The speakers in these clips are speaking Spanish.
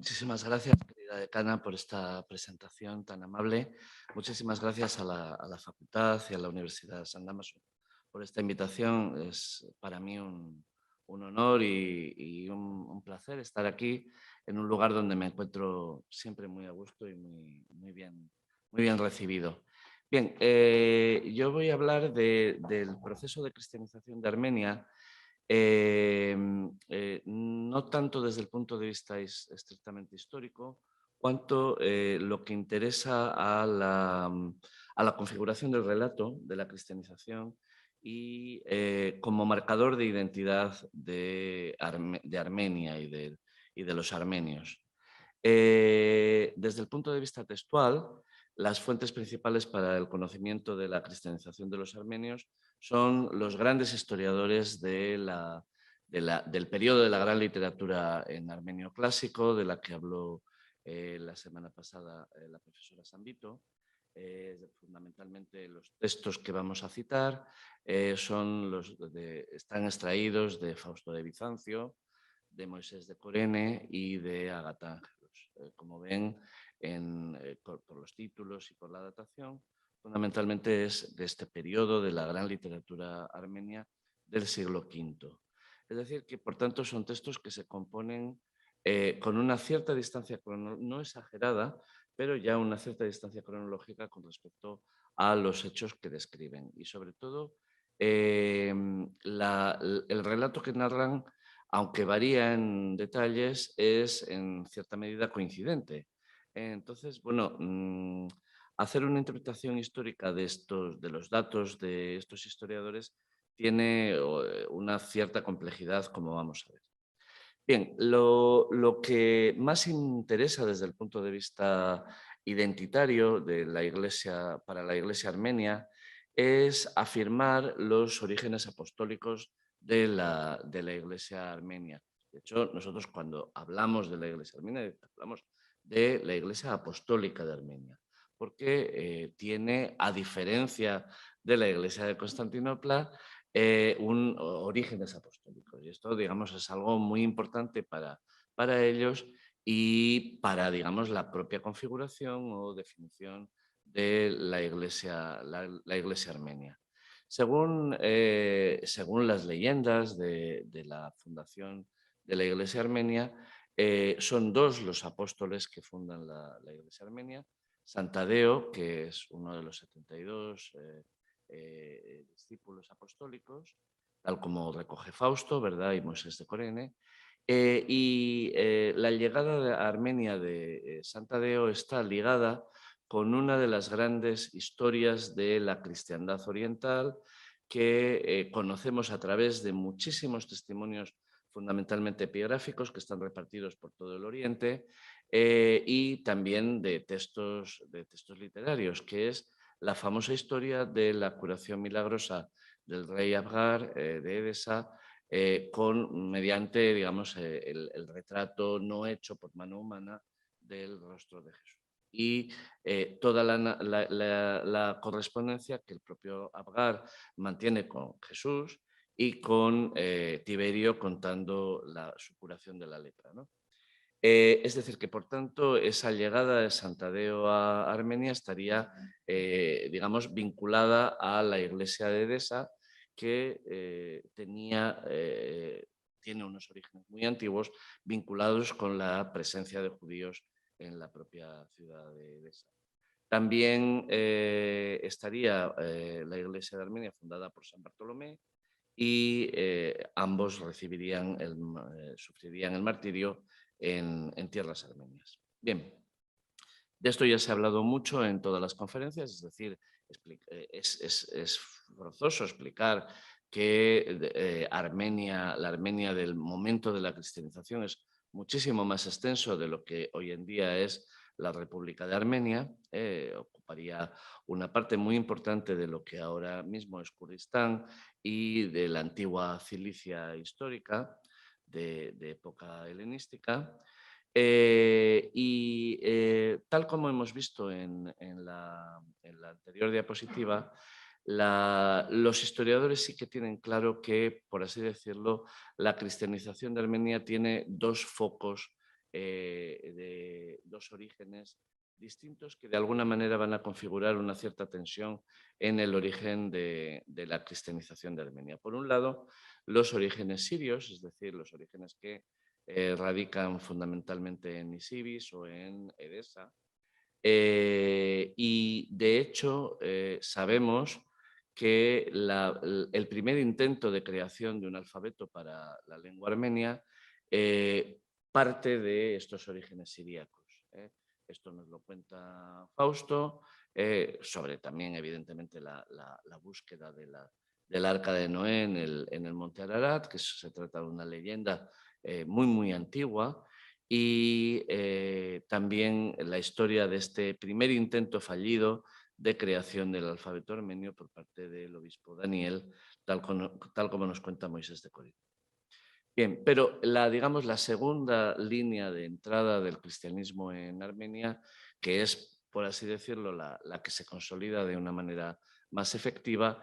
Muchísimas gracias, querida decana, por esta presentación tan amable. Muchísimas gracias a la facultad y a la Universidad de San Damaso por esta invitación. Es para mí un honor y un placer estar aquí en un lugar donde me encuentro siempre muy a gusto y muy bien recibido. Bien, yo voy a hablar del proceso de cristianización de Armenia, no tanto desde el punto de vista estrictamente histórico, cuanto lo que interesa a la configuración del relato de la cristianización y como marcador de identidad de Armenia y de los armenios. Desde el punto de vista textual, las fuentes principales para el conocimiento de la cristianización de los armenios son los grandes historiadores del periodo de la gran literatura en armenio clásico, de la que habló la semana pasada la profesora Sambito. Fundamentalmente los textos que vamos a citar están extraídos de Fausto de Bizancio, de Moisés de Corene y de Agatángelos. Como ven por los títulos y por la datación, fundamentalmente es de este periodo de la gran literatura armenia del siglo V. Es decir, que por tanto son textos que se componen con una cierta distancia no exagerada, pero ya una cierta distancia cronológica con respecto a los hechos que describen. Y sobre todo, el relato que narran, aunque varía en detalles, es en cierta medida coincidente. Entonces, bueno, hacer una interpretación histórica de los datos de estos historiadores tiene una cierta complejidad, como vamos a ver. Bien, lo que más interesa desde el punto de vista identitario de la Iglesia, para la Iglesia armenia, es afirmar los orígenes apostólicos de la Iglesia armenia. De hecho, nosotros cuando hablamos de la Iglesia armenia, hablamos de la Iglesia apostólica de Armenia, porque tiene, a diferencia de la Iglesia de Constantinopla, orígenes apostólicos. Y esto, digamos, es algo muy importante para ellos y para, digamos, la propia configuración o definición de la iglesia armenia. Según las leyendas de la fundación de la iglesia armenia, son dos los apóstoles que fundan la iglesia armenia. Sant Tadeo, que es uno de los 72 discípulos apostólicos, tal como recoge Fausto, ¿verdad? Y Moisés de Corene. La llegada de Armenia de Sant Tadeo está ligada con una de las grandes historias de la cristiandad oriental que conocemos a través de muchísimos testimonios fundamentalmente epigráficos que están repartidos por todo el Oriente y también de textos literarios, que es la famosa historia de la curación milagrosa del rey Abgar de Edesa mediante, digamos, el retrato no hecho por mano humana del rostro de Jesús. Y toda la correspondencia que el propio Abgar mantiene con Jesús y con Tiberio contando su curación de la lepra, ¿no? Es decir, que por tanto esa llegada de Sant Tadeo a Armenia estaría, digamos, vinculada a la iglesia de Edesa, que tiene unos orígenes muy antiguos vinculados con la presencia de judíos en la propia ciudad de Edesa. También estaría la iglesia de Armenia fundada por San Bartolomé y ambos sufrirían el martirio en tierras armenias. Bien, de esto ya se ha hablado mucho en todas las conferencias, es decir, es forzoso explicar que la Armenia del momento de la cristianización es muchísimo más extenso de lo que hoy en día es la República de Armenia. Ocuparía una parte muy importante de lo que ahora mismo es Kurdistán y de la antigua Cilicia histórica de época helenística. Tal como hemos visto en la anterior diapositiva, los historiadores sí que tienen claro que, por así decirlo, la cristianización de Armenia tiene dos focos de dos orígenes distintos que de alguna manera van a configurar una cierta tensión en el origen de la cristianización de Armenia. Por un lado, los orígenes sirios, es decir, los orígenes que radican fundamentalmente en Nisibis o en Edesa. Y de hecho sabemos que el primer intento de creación de un alfabeto para la lengua armenia parte de estos orígenes siríacos. Esto nos lo cuenta Fausto, sobre también evidentemente la búsqueda del Arca de Noé en el Monte Ararat, que se trata de una leyenda muy, muy antigua, y también la historia de este primer intento fallido de creación del alfabeto armenio por parte del obispo Daniel, tal como nos cuenta Moisés de Corinto. Bien, pero digamos, la segunda línea de entrada del cristianismo en Armenia, que es, por así decirlo, la que se consolida de una manera más efectiva,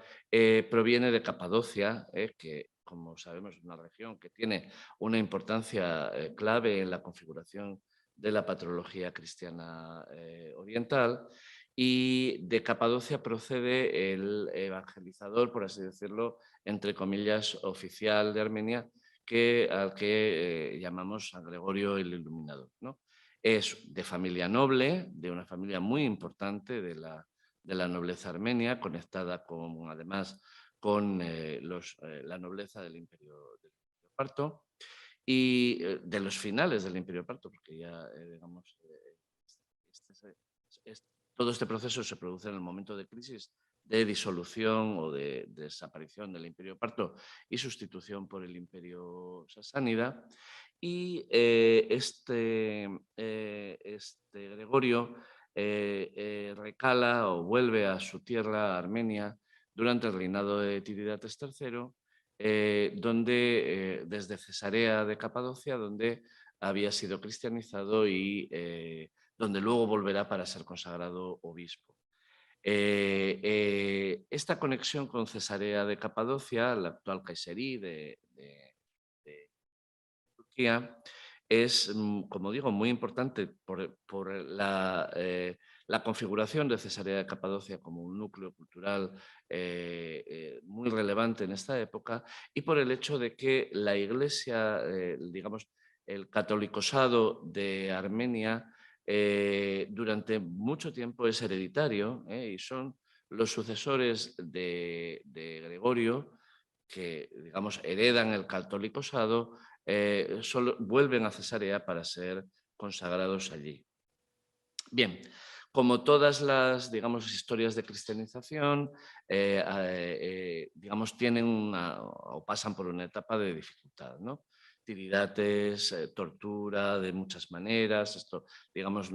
proviene de Capadocia, que, como sabemos, es una región que tiene una importancia clave en la configuración de la patrología cristiana oriental, y de Capadocia procede el evangelizador, por así decirlo, entre comillas, oficial de Armenia, al que llamamos San Gregorio el Iluminador, ¿no? Es de familia noble, de una familia muy importante de la nobleza armenia, conectada además con la nobleza del Imperio Parto y de los finales del Imperio Parto, porque ya, digamos, todo este proceso se produce en el momento de crisis de disolución o de desaparición del Imperio Parto y sustitución por el Imperio Sasánida. Y este Gregorio recala o vuelve a su tierra, Armenia, durante el reinado de Tiridates III, desde Cesarea de Capadocia, donde había sido cristianizado y donde luego volverá para ser consagrado obispo. Esta conexión con Cesarea de Capadocia, la actual Kayseri de Turquía, es, como digo, muy importante por la configuración de Cesarea de Capadocia como un núcleo cultural muy relevante en esta época, y por el hecho de que la Iglesia, digamos, el catolicosado de Armenia durante mucho tiempo es hereditario y son los sucesores de Gregorio que, digamos, heredan el catolicosado, solo vuelven a Cesarea para ser consagrados allí. Bien, como todas las, digamos, historias de cristianización, digamos, tienen o pasan por una etapa de dificultad, ¿no? Tiridates, tortura de muchas maneras, esto, digamos,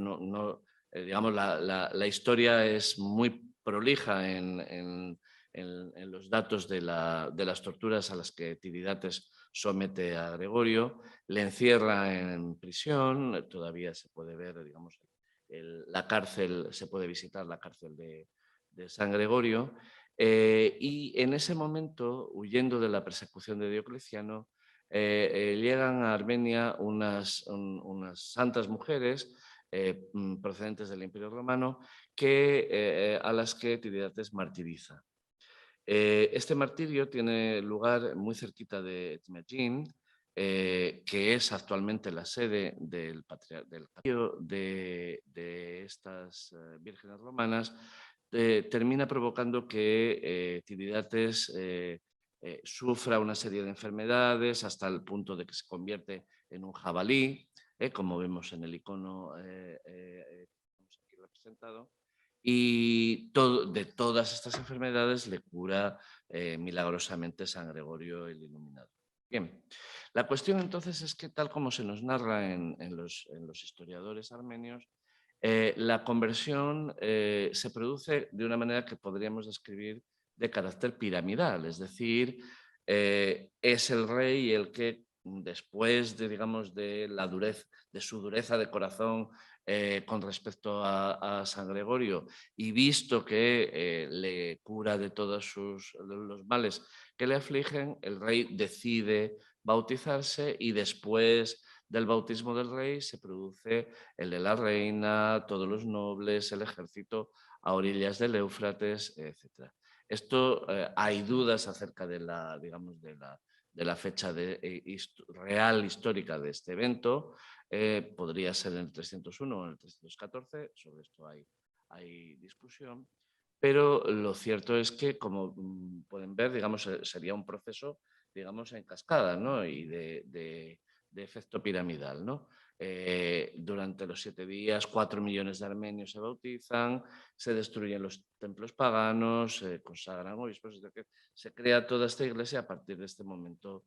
digamos la historia es muy prolija en los datos de las torturas a las que Tiridates somete a Gregorio, le encierra en prisión, todavía se puede ver, digamos, la cárcel, se puede visitar la cárcel de San Gregorio, y en ese momento, huyendo de la persecución de Diocleciano, llegan a Armenia unas santas mujeres procedentes del Imperio Romano a las que Tiridates martiriza. Este martirio tiene lugar muy cerquita de Etmejin, que es actualmente la sede del patriarcado de estas vírgenes romanas, termina provocando que Tiridates sufra una serie de enfermedades hasta el punto de que se convierte en un jabalí, como vemos en el icono aquí representado. Y de todas estas enfermedades le cura milagrosamente San Gregorio el Iluminador. Bien, la cuestión entonces es que, tal como se nos narra en los historiadores armenios, la conversión se produce de una manera que podríamos describir de carácter piramidal, es decir, es el rey el que, después de, digamos, de su dureza de corazón con respecto a San Gregorio, y visto que le cura de todos los males que le afligen, el rey decide bautizarse y después del bautismo del rey se produce el de la reina, todos los nobles, el ejército a orillas del Éufrates, etc. Esto, hay dudas acerca de la, digamos, de la fecha real histórica de este evento. Podría ser en el 301 o en el 314, sobre esto hay discusión. Pero lo cierto es que, como pueden ver, digamos, sería un proceso, digamos, en cascada, ¿no? Y de efecto piramidal, ¿no? Durante los 7 días, 4 millones de armenios se bautizan, se destruyen los templos paganos, se consagran obispos, es decir, se crea toda esta iglesia a partir de este momento.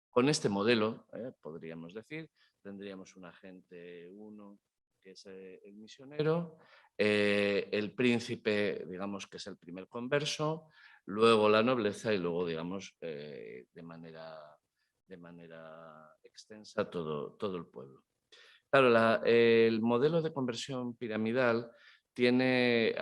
Con este modelo, podríamos decir, tendríamos un agente 1, que es el misionero, el príncipe, digamos, que es el primer converso, luego la nobleza y luego, digamos, de manera extensa todo el pueblo. Claro, el modelo de conversión piramidal tiene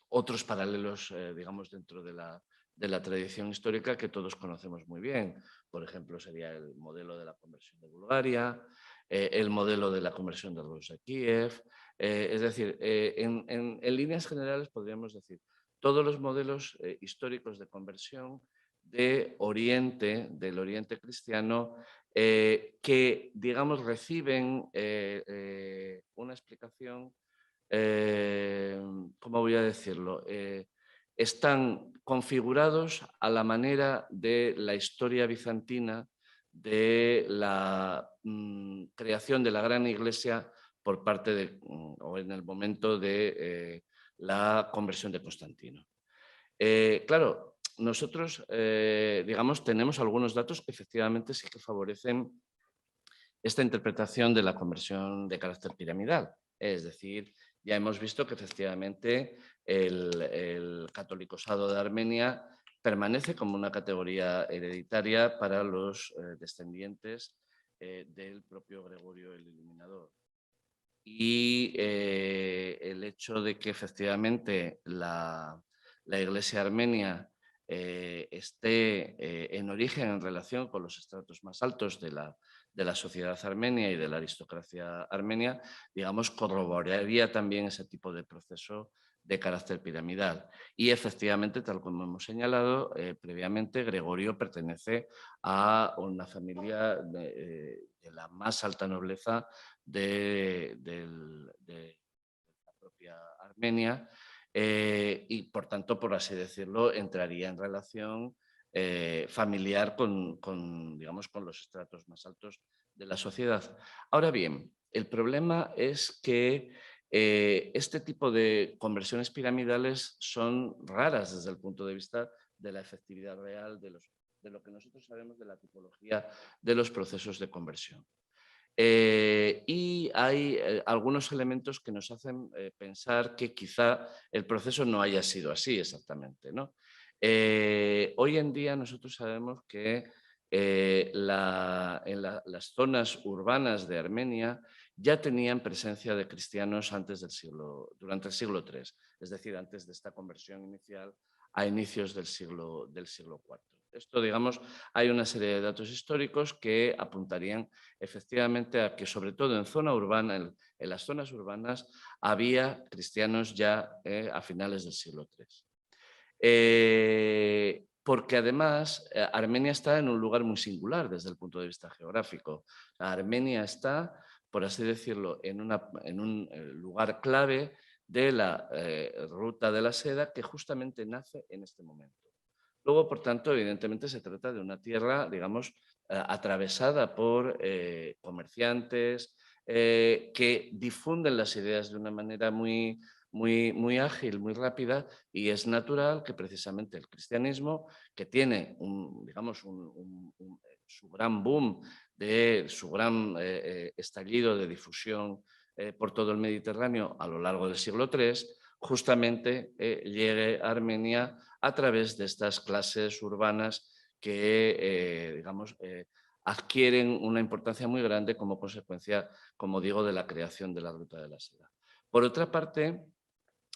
otros paralelos, digamos, dentro de la tradición histórica que todos conocemos muy bien. Por ejemplo, sería el modelo de la conversión de Bulgaria, el modelo de la conversión de Rus a Kiev. Es decir, en líneas generales podríamos decir todos los modelos históricos de conversión del Oriente cristiano, que, digamos, reciben una explicación, ¿cómo voy a decirlo? Están configurados a la manera de la historia bizantina de la creación de la gran iglesia por parte de, o en el momento de la conversión de Constantino. Claro, nosotros, digamos, tenemos algunos datos que efectivamente sí que favorecen esta interpretación de la conversión de carácter piramidal. Es decir, ya hemos visto que efectivamente el catolicosado de Armenia permanece como una categoría hereditaria para los descendientes del propio Gregorio el Iluminador. Y el hecho de que efectivamente la Iglesia armenia esté en origen en relación con los estratos más altos de la sociedad armenia y de la aristocracia armenia, digamos, corroboraría también ese tipo de proceso de carácter piramidal. Y efectivamente, tal como hemos señalado previamente, Gregorio pertenece a una familia de la más alta nobleza de la propia Armenia, y por tanto, por así decirlo, entraría en relación familiar digamos, con los estratos más altos de la sociedad. Ahora bien, el problema es que este tipo de conversiones piramidales son raras desde el punto de vista de la efectividad real de lo que nosotros sabemos de la tipología de los procesos de conversión. Y hay algunos elementos que nos hacen pensar que quizá el proceso no haya sido así exactamente, ¿no? Hoy en día nosotros sabemos que en las zonas urbanas de Armenia ya tenían presencia de cristianos durante el siglo III, es decir, antes de esta conversión inicial a inicios del siglo IV. Esto, digamos, hay una serie de datos históricos que apuntarían efectivamente a que, sobre todo en zona urbana, en las zonas urbanas, había cristianos ya a finales del siglo III. Porque además Armenia está en un lugar muy singular desde el punto de vista geográfico. Armenia está, por así decirlo, en un lugar clave de la ruta de la seda que justamente nace en este momento. Luego, por tanto, evidentemente se trata de una tierra, digamos, atravesada por comerciantes que difunden las ideas de una manera muy ágil, muy rápida, y es natural que precisamente el cristianismo, que tiene digamos, su gran boom, su gran estallido de difusión por todo el Mediterráneo a lo largo del siglo III, justamente llegue a Armenia a través de estas clases urbanas que, digamos, adquieren una importancia muy grande como consecuencia, como digo, de la creación de la Ruta de la Seda. Por otra parte,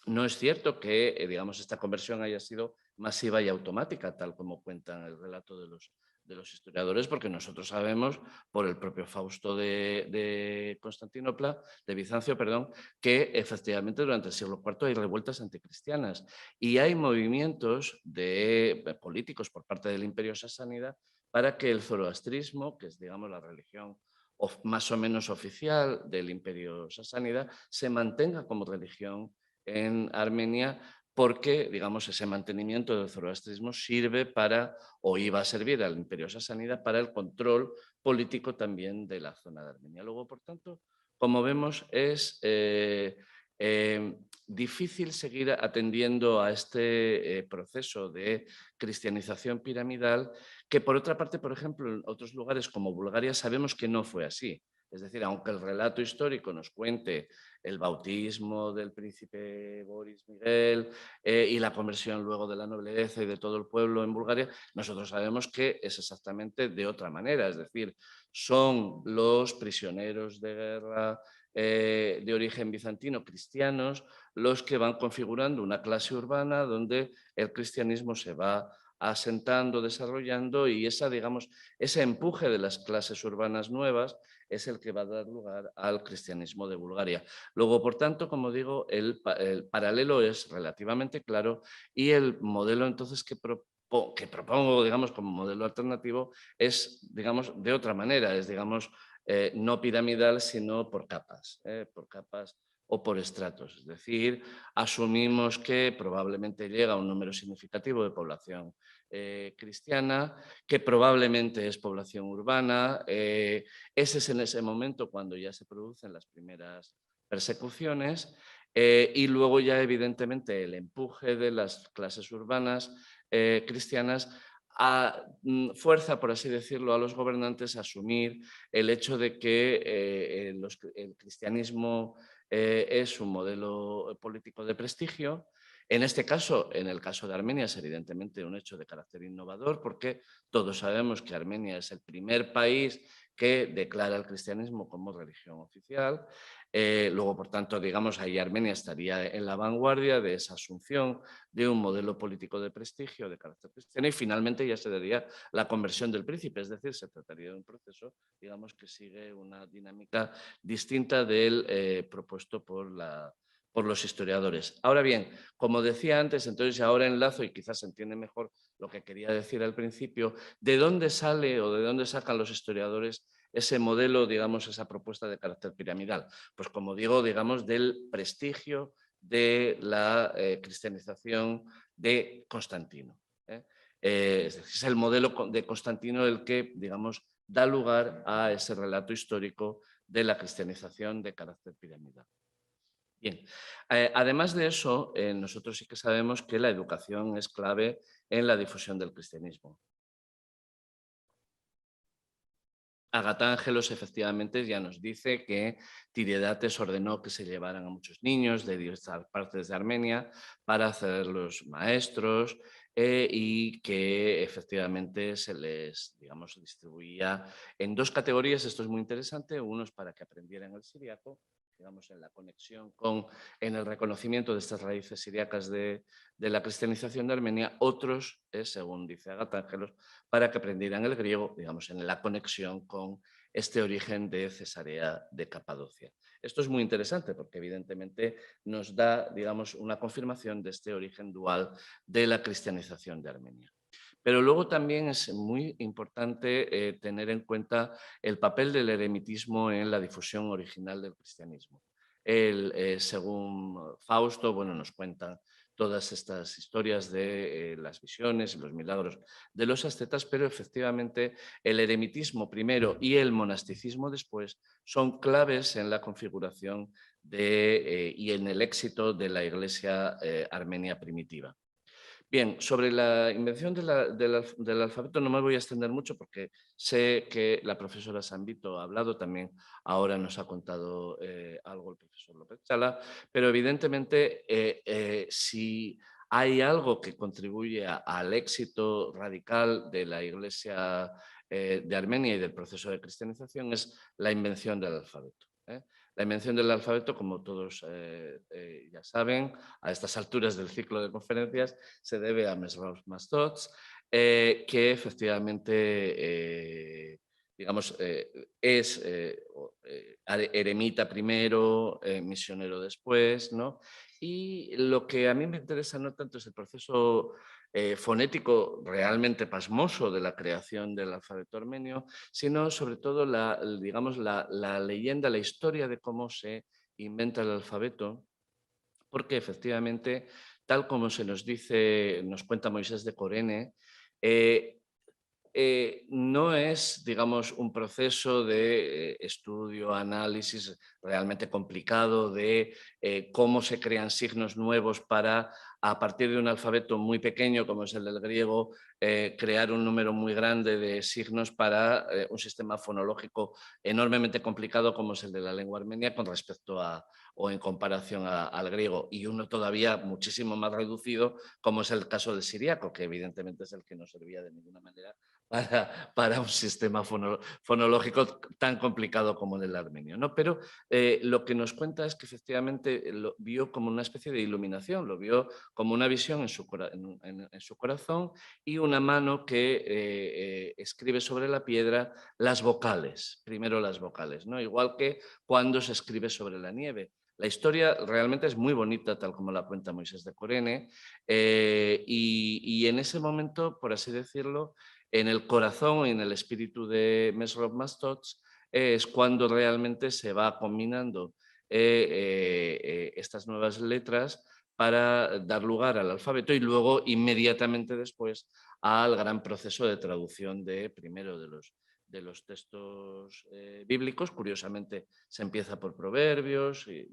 no es cierto que, digamos, esta conversión haya sido masiva y automática, tal como cuentan el relato de de los historiadores, porque nosotros sabemos, por el propio Fausto de Constantinopla, de Bizancio, perdón, que efectivamente durante el siglo IV hay revueltas anticristianas y hay movimientos políticos por parte del Imperio sasánida para que el zoroastrismo, que es, digamos, la religión más o menos oficial del Imperio sasánida, se mantenga como religión en Armenia, porque, digamos, ese mantenimiento del zoroastrismo sirve para, o iba a servir al Imperio sasánida para el control político también de la zona de Armenia. Luego, por tanto, como vemos, es difícil seguir atendiendo a este proceso de cristianización piramidal, que por otra parte, por ejemplo, en otros lugares como Bulgaria sabemos que no fue así. Es decir, aunque el relato histórico nos cuente el bautismo del príncipe Boris Miguel y la conversión luego de la nobleza y de todo el pueblo en Bulgaria, nosotros sabemos que es exactamente de otra manera. Es decir, son los prisioneros de guerra de origen bizantino cristianos los que van configurando una clase urbana donde el cristianismo se va asentando, desarrollando, y digamos, ese empuje de las clases urbanas nuevas es el que va a dar lugar al cristianismo de Bulgaria. Luego, por tanto, como digo, el paralelo es relativamente claro y el modelo entonces que propongo, digamos, como modelo alternativo es, digamos, de otra manera, es, digamos, no piramidal, sino por capas o por estratos. Es decir, asumimos que probablemente llega un número significativo de población cristiana, que probablemente es población urbana. Ese es en ese momento cuando ya se producen las primeras persecuciones y luego ya evidentemente el empuje de las clases urbanas cristianas fuerza, por así decirlo, a los gobernantes a asumir el hecho de que el cristianismo es un modelo político de prestigio. En este caso, en el caso de Armenia, es evidentemente un hecho de carácter innovador, porque todos sabemos que Armenia es el primer país que declara el cristianismo como religión oficial. Luego, por tanto, digamos, ahí Armenia estaría en la vanguardia de esa asunción de un modelo político de prestigio de carácter cristiano, y finalmente ya se daría la conversión del príncipe, es decir, se trataría de un proceso, digamos, que sigue una dinámica distinta del propuesto por los historiadores. Ahora bien, como decía antes, entonces ahora enlazo y quizás se entiende mejor lo que quería decir al principio, ¿de dónde sale o de dónde sacan los historiadores ese modelo, digamos, esa propuesta de carácter piramidal? Pues como digo, digamos, del prestigio de la cristianización de Constantino. Es el modelo de Constantino el que, digamos, da lugar a ese relato histórico de la cristianización de carácter piramidal. Bien, además de eso, nosotros sí que sabemos que la educación es clave en la difusión del cristianismo. Agatángelo efectivamente ya nos dice que Tiridates ordenó que se llevaran a muchos niños de diversas partes de Armenia para hacerlos maestros y que efectivamente se les, digamos, distribuía en dos categorías. Esto es muy interesante. Unos para que aprendieran el siríaco, digamos, en la conexión en el reconocimiento de estas raíces siriacas de la cristianización de Armenia. Otros, según dice Agatángelos, para que aprendieran el griego, digamos, en la conexión con este origen de Cesarea de Capadocia. Esto es muy interesante porque evidentemente nos da, digamos, una confirmación de este origen dual de la cristianización de Armenia. Pero luego también es muy importante tener en cuenta el papel del eremitismo en la difusión original del cristianismo. Según Fausto, bueno, nos cuentan todas estas historias de las visiones y los milagros de los ascetas, pero efectivamente el eremitismo primero y el monasticismo después son claves en la configuración y en el éxito de la Iglesia armenia primitiva. Bien, sobre la invención del alfabeto no me voy a extender mucho porque sé que la profesora Sambito ha hablado, también ahora nos ha contado algo el profesor López Chala, pero evidentemente si hay algo que contribuye al éxito radical de la Iglesia de Armenia y del proceso de cristianización es la invención del alfabeto. La invención del alfabeto, como todos ya saben, a estas alturas del ciclo de conferencias, se debe a Mesrour Mastots que efectivamente digamos, es eremita primero, misionero después, ¿no? Y lo que a mí me interesa no tanto es el proceso fonético realmente pasmoso de la creación del alfabeto armenio, sino sobre todo digamos, la leyenda, la historia de cómo se inventa el alfabeto, porque efectivamente, tal como se nos dice, nos cuenta Moisés de Corene, no es, digamos, un proceso de estudio, análisis realmente complicado de cómo se crean signos nuevos para, a partir de un alfabeto muy pequeño como es el del griego, crear un número muy grande de signos para un sistema fonológico enormemente complicado como es el de la lengua armenia con respecto a o en comparación al griego, y uno todavía muchísimo más reducido como es el caso del siríaco, que evidentemente es el que no servía de ninguna manera para un sistema fonológico tan complicado como el del armenio, ¿no? Pero lo que nos cuenta es que efectivamente lo vio como una especie de iluminación, lo vio como una visión en su corazón y una mano que escribe sobre la piedra las vocales, primero las vocales, ¿no? Igual que cuando se escribe sobre la nieve. La historia realmente es muy bonita, tal como la cuenta Moisés de Corene, y en ese momento, por así decirlo, en el corazón y en el espíritu de Mesrop Mastots es cuando realmente se va combinando estas nuevas letras para dar lugar al alfabeto y luego inmediatamente después al gran proceso de traducción de primero de los textos bíblicos. Curiosamente se empieza por proverbios y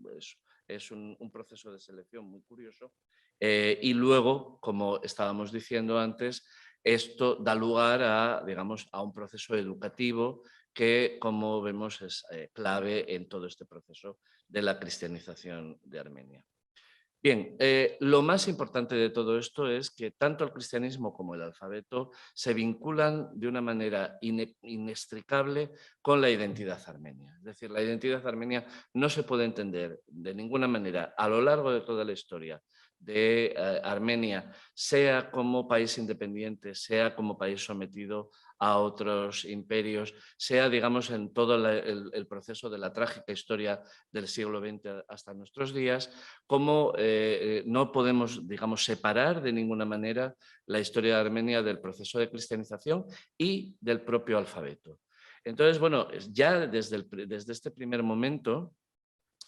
es un proceso de selección muy curioso. Y luego, como estábamos diciendo antes, esto da lugar a, digamos, a un proceso educativo que, como vemos, es clave en todo este proceso de la cristianización de Armenia. Bien, lo más importante de todo esto es que tanto el cristianismo como el alfabeto se vinculan de una manera inextricable con la identidad armenia. Es decir, la identidad armenia no se puede entender de ninguna manera a lo largo de toda la historia de Armenia, sea como país independiente, sea como país sometido a otros imperios, sea, digamos, en todo el proceso de la trágica historia del siglo XX hasta nuestros días, como no podemos, digamos, separar de ninguna manera la historia de Armenia del proceso de cristianización y del propio alfabeto. Entonces, bueno, ya desde este primer momento,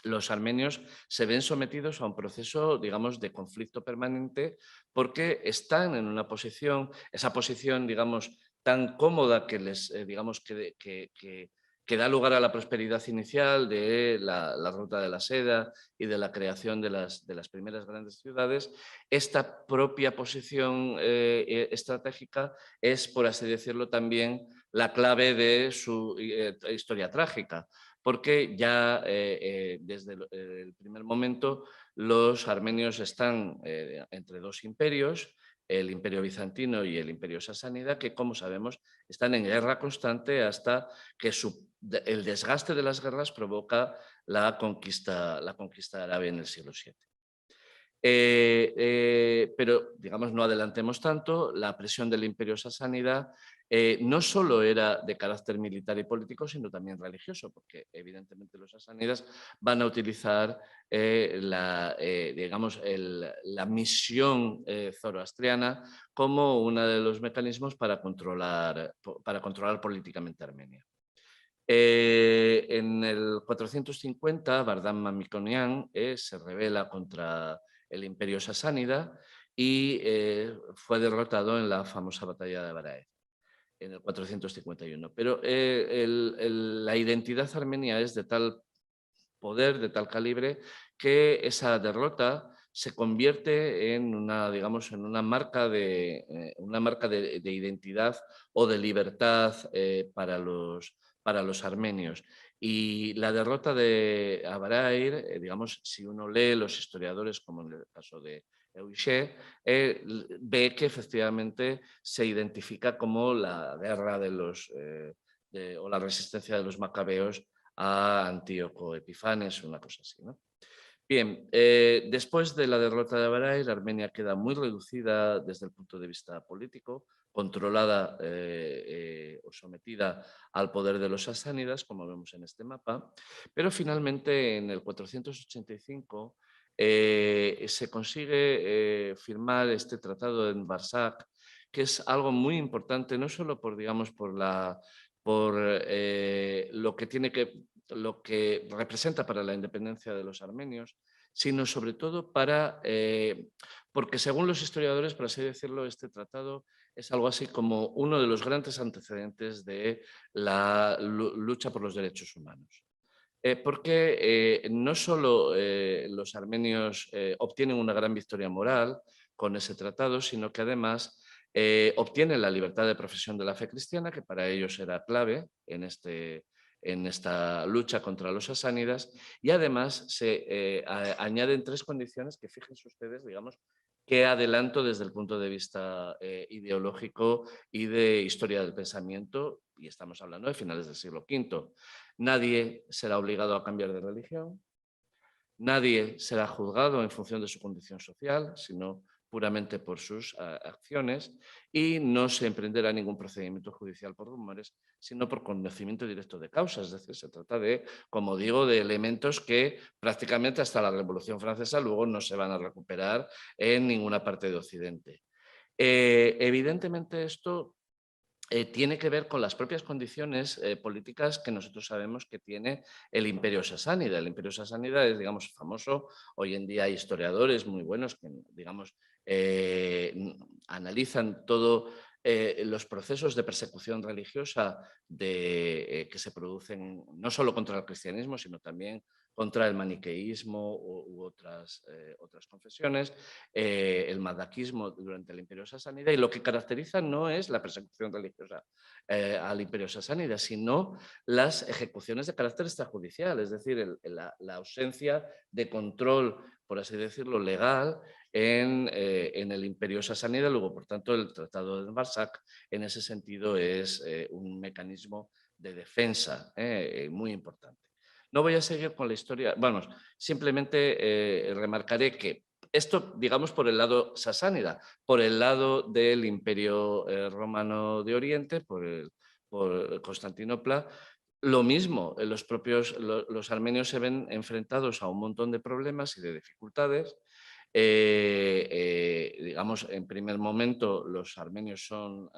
los armenios se ven sometidos a un proceso, digamos, de conflicto permanente porque están en una posición, esa posición, digamos, tan cómoda que les, digamos, que da lugar a la prosperidad inicial de la ruta de la seda y de la creación de las primeras grandes ciudades. Esta propia posición estratégica es, por así decirlo, también la clave de su historia trágica, porque ya desde el primer momento los armenios están entre dos imperios, el imperio bizantino y el imperio sasánida, que como sabemos están en guerra constante hasta que el desgaste de las guerras provoca la conquista árabe en el siglo VII. Pero, digamos, no adelantemos tanto, la presión del imperio sasánida no solo era de carácter militar y político, sino también religioso, porque evidentemente los sasánidas van a utilizar digamos, la misión zoroastriana como uno de los mecanismos para controlar políticamente Armenia. En el 450, Bardán Mamikonian se rebela contra el imperio sasánida y fue derrotado en la famosa batalla de Baraez en el 451. Pero la identidad armenia es de tal poder, de tal calibre, que esa derrota se convierte en una, digamos, en una marca de identidad o de libertad para los armenios. Y la derrota de Abarair, digamos, si uno lee los historiadores, como en el caso de Euché, ve que efectivamente se identifica como la guerra o la resistencia de los macabeos a Antíoco Epifanes, una cosa así, ¿no? Bien, después de la derrota de Abarair, Armenia queda muy reducida desde el punto de vista político, controlada o sometida al poder de los sasánidas, como vemos en este mapa, pero finalmente en el 485 se consigue firmar este tratado en Barsac, que es algo muy importante, no solo por, digamos, por lo que representa para la independencia de los armenios, sino sobre todo porque según los historiadores, por así decirlo, este tratado es algo así como uno de los grandes antecedentes de la lucha por los derechos humanos. Porque no solo los armenios obtienen una gran victoria moral con ese tratado, sino que además obtienen la libertad de profesión de la fe cristiana, que para ellos era clave en esta lucha contra los sasánidas, y además se añaden 3 condiciones que, fíjense ustedes, digamos, qué adelanto desde el punto de vista ideológico y de historia del pensamiento, y estamos hablando de finales del siglo V. Nadie será obligado a cambiar de religión, nadie será juzgado en función de su condición social, sino puramente por sus acciones, y no se emprenderá ningún procedimiento judicial por rumores, sino por conocimiento directo de causas. Es decir, se trata de, como digo, de elementos que prácticamente hasta la Revolución Francesa luego no se van a recuperar en ninguna parte de Occidente. Evidentemente esto tiene que ver con las propias condiciones políticas que nosotros sabemos que tiene el Imperio Sasánida. El Imperio Sasánida es, digamos, famoso. Hoy en día hay historiadores muy buenos que, digamos, analizan todos los procesos de persecución religiosa que se producen no solo contra el cristianismo, sino también contra el maniqueísmo u otras confesiones, el madaquismo durante el Imperio Sasánida, y lo que caracteriza no es la persecución religiosa al Imperio Sasánida, sino las ejecuciones de carácter extrajudicial, es decir, la ausencia de control, por así decirlo, legal en el Imperio Sasánida. Luego, por tanto, el Tratado de Barsac en ese sentido es un mecanismo de defensa muy importante. No voy a seguir con la historia, vamos, simplemente remarcaré que esto, digamos, por el lado sasánida, por el lado del Imperio Romano de Oriente, por Constantinopla, lo mismo, los armenios se ven enfrentados a un montón de problemas y de dificultades. Digamos, en primer momento los armenios son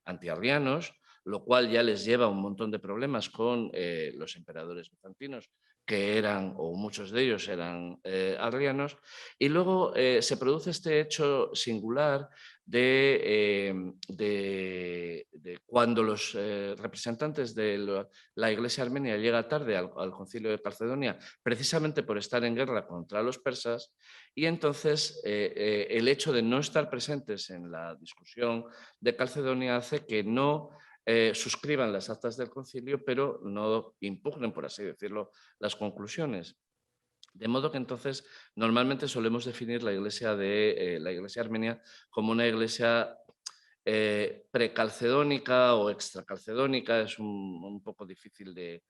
antiarrianos, lo cual ya les lleva un montón de problemas con los emperadores bizantinos, que eran, o muchos de ellos eran arrianos, y luego se produce este hecho singular de cuando los representantes de la Iglesia armenia llega tarde al concilio de Calcedonia, precisamente por estar en guerra contra los persas, y entonces el hecho de no estar presentes en la discusión de Calcedonia hace que no suscriban las actas del concilio, pero no impugnen, por así decirlo, las conclusiones. De modo que entonces normalmente solemos definir la iglesia armenia como una iglesia precalcedónica o extracalcedónica. Es un poco difícil de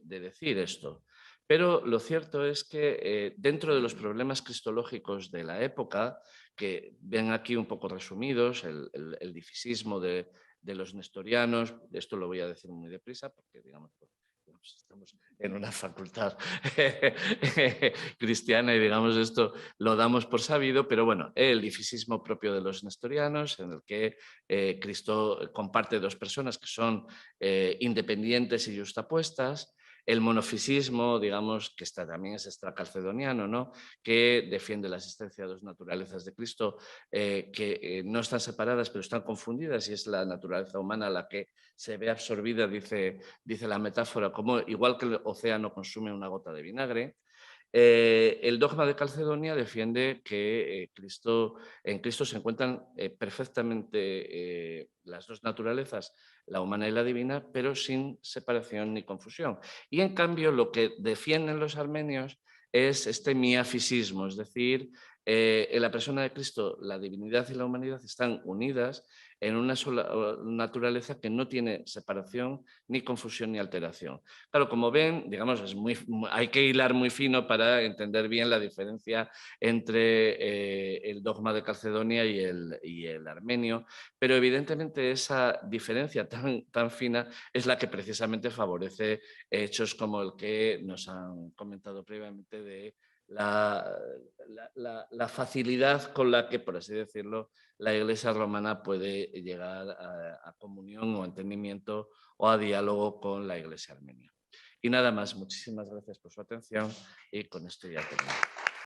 decir esto. Pero lo cierto es que dentro de los problemas cristológicos de la época, que ven aquí un poco resumidos, el difisismo de los nestorianos, esto lo voy a decir muy deprisa porque, digamos, estamos en una facultad cristiana y, digamos, esto lo damos por sabido, pero bueno, el difisismo propio de los nestorianos, en el que Cristo comparte 2 personas que son independientes y justapuestas. El monofisismo, digamos, que también es extracalcedoniano, ¿no?, que defiende la existencia de 2 naturalezas de Cristo que no están separadas, pero están confundidas, y es la naturaleza humana la que se ve absorbida, dice la metáfora, como igual que el océano consume una gota de vinagre. El dogma de Calcedonia defiende que en Cristo se encuentran perfectamente las 2 naturalezas, la humana y la divina, pero sin separación ni confusión. Y en cambio lo que defienden los armenios es este miafisismo, es decir, en la persona de Cristo la divinidad y la humanidad están unidas en una sola naturaleza que no tiene separación, ni confusión, ni alteración. Claro, como ven, digamos, hay que hilar muy fino para entender bien la diferencia entre el dogma de Calcedonia y el armenio, pero evidentemente esa diferencia tan fina es la que precisamente favorece hechos como el que nos han comentado previamente de la facilidad con la que, por así decirlo, la Iglesia romana puede llegar a comunión o entendimiento o a diálogo con la Iglesia armenia. Y nada más, muchísimas gracias por su atención y con esto ya termino.